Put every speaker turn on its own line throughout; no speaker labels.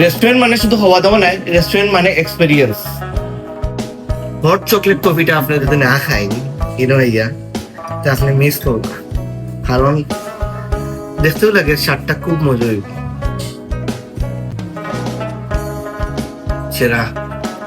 Restaurant মানে শুধু খাওয়া দাওয়া নাই, রেস্টুরেন্ট মানে এক্সপেরিয়েন্স। হট চকলেট কফিটা আপনি যদি না খাইন ইনো ইয়া তা আপনি মিস করব, কারণ দেখতেও লাগে স্বাদটা খুব মজা হইব। সেরা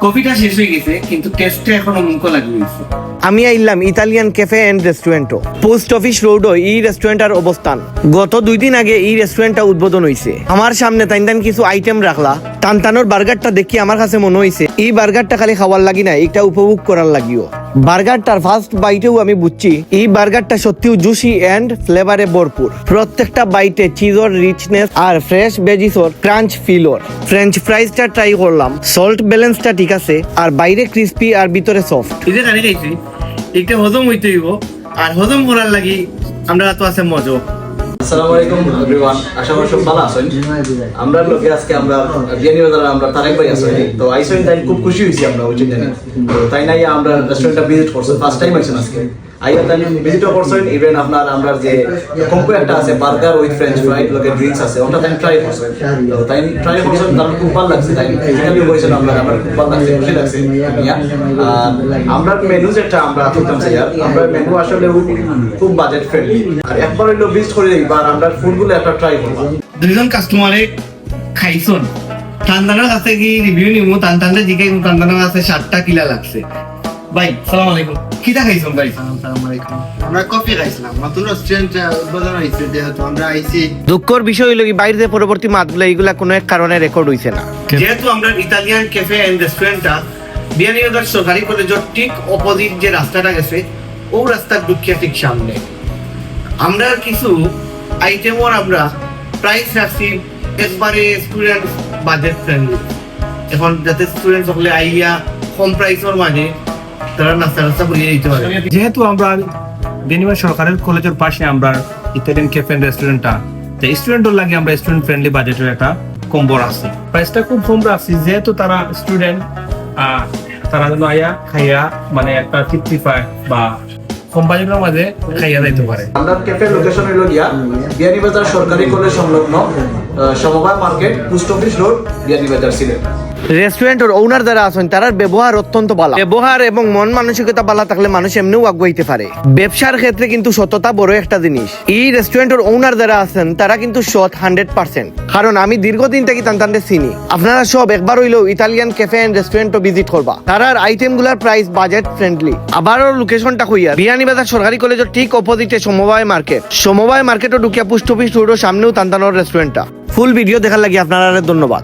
কফিটা শেষ হয়ে গেছে, কিন্তু টেস্টটা এখনো মুখে লাগিয়েছে।
আমি আইলাম ইতালিয়ান ক্যাফে এন্ড রেস্টুরেন্টও। পোস্ট অফিস রোডও এই রেস্টুরেন্টের অবস্থান। গত 2 দিন আগে এই রেস্টুরেন্টটা উদ্বোধন হয়েছে। আমার সামনে তাইন কিছু আইটেম রাখলা। টানটানোর বার্গারটা দেখি আমার কাছে মনে হয়েছে এই বার্গারটা খালি খাওয়ার লাগি না, এটা উপভোগ করার লাগিও। বার্গারটার ফার্স্ট বাইটেও আমি বুঝছি এই বার্গারটা সত্যিও জুসি এন্ড ফ্লেভারে ভরপুর। প্রত্যেকটা বাইটে চিজর রিচনেস আর ফ্রেশ ভেজিসর ক্রাঞ্চ ফিলর। ফ্রেঞ্চ ফ্রাইজটা ট্রাই করলাম, সল্ট ব্যালেন্সটা ঠিক আছে, আর বাইরে ক্রিস্পি আর ভিতরে সফট।
এটা জানি খাইছি, এটা হজম হইতে হইব, আর হজম করার লাগি আমরা তো আছে মজা।
আসসালামু আলাইকুম এভরিওয়ান, আশা করি সব ভালো আছেন। আমরা লোকে আজকে আমরা বিয়ানি বাজারে আমরা তারেক ভাই আছি, তো আইসেন তাই খুব খুশি হইছি আমরা ওই জানি। তো তাই নাই আমরা রেস্টুরেন্টটা ভিজিট করছি, ফার্স্ট টাইম আইছেন আজকে। আইয়া তাই ভিজিট করছেন, ইভেন আপনার আমরা যে কম্বো একটা আছে বার্গার উইথ ফ্রেঞ্চ ফ্রাই লোকে ড্রিঙ্কস আছে, ওটা তাই ট্রাই করছেন। তো তাই ট্রাই করছেন, তার খুব ভালো লাগছে। তাই ফিজিক্যালি কইছেন আমরা খুব ভালো লাগছে, খুশি লাগছে। আমরা মেনু যেটা আমরা করতাম স্যার, আমরা মেনু আসলে খুব বাজেট ফ্রেন্ডলি, আর একবার হইলো ভিজিট করে দেখবা আর আমরা ফুডগুলো একটা ট্রাই করব।
দুইজন কাস্টমারে খাইছন, টানটানোর কাছে কি রিভিউ নিব, টানটানটা জিজ্ঞাসা টানটানোর কাছে 7টা কিলা লাগছে। ভাই সালাম আলাইকুম, কিটা খাইছন ভাই?
আসসালামু আলাইকুম। আমরা কফি খাইছিলাম, নতুন রেস্টুরেন্ট উদ্বোধন হয়েছে, যেহেতু আমরা আইছি।
দুঃখর বিষয় হইল কি বাইরে পরবর্তী মাতগুলো এইগুলা কোনো এক কারণে রেকর্ড হইছে না।
যেহেতু আমরা ইতালিয়ান ক্যাফে এন্ড রেস্টুরেন্টটা বিয়ানীবাজার সরকারি কলেজের ঠিক অপোজিট যে রাস্তাটা গেছে, ও রাস্তার ঢুকিয়া ঠিক সামনে আমরা কিছু আইটেমর আমরা প্রাইস রাখছি একবারে স্টুডেন্ট বাজেট ফ্রেন্ডলি। এখন যাতে স্টুডেন্ট সকলে আইয়া কম প্রাইসের মাঝে তারা নাস্তা রাস্তা করিয়ে দিতে পারে।
যেহেতু আমরা বিয়ানীবাজার সরকারি কলেজের পাশে আমরা ইতালিয়ান ক্যাফে এন্ড রেস্টুরেন্টটা, তো স্টুডেন্টের লাগে আমরা স্টুডেন্ট ফ্রেন্ডলি বাজেটের একটা কম্বো রাখছি। প্রাইসটা খুব কম রাখছি, যেহেতু তারা স্টুডেন্ট, তারা যেন আয়া খাইয়া মানে একটা তৃপ্তি পায় বা কম বাজেটের মাঝে খাইয়া যাইতে পারে।
আমরা ক্যাফে লোকেশন হইল গিয়া বিয়ানীবাজার সরকারি কলেজ সংলগ্ন সমবায় market, post office road, Beanibazar Sylhet.
রেস্টুরেন্টের ওনার যারা আছেন তার ব্যবহার অত্যন্ত ভালো। ব্যবহার এবং মন মানসিকতা ভালো থাকলে মানুষ এমনিও আগাইতে পারে। ব্যবসার ক্ষেত্রে কিন্তু সততা বড় একটা জিনিস। এই রেস্টুরেন্টের ওনার যারা আছেন তারা কিন্তু সৎ 100%, কারণ আমি দীর্ঘদিন থেকে তান্তানতে চিনি। আপনারা সব একবার হইলেও ইতালিয়ান ক্যাফে এন্ড রেস্টুরেন্টও ভিজিট করবা। তারার আইটেম গুলার প্রাইস বাজেট ফ্রেন্ডলি। আবারও লোকেশনটা কইয়া বিয়ানীবাজার সরকারি কলেজের ঠিক অপোজিটে সমবায় মার্কেট। সমবায় মার্কেটও ঢুকিয়া পোস্ট অফিস রোডের সামনেও তান্তানোর রেস্টুরেন্টটা। ফুল ভিডিও দেখার লাগি আপনারা ধন্যবাদ।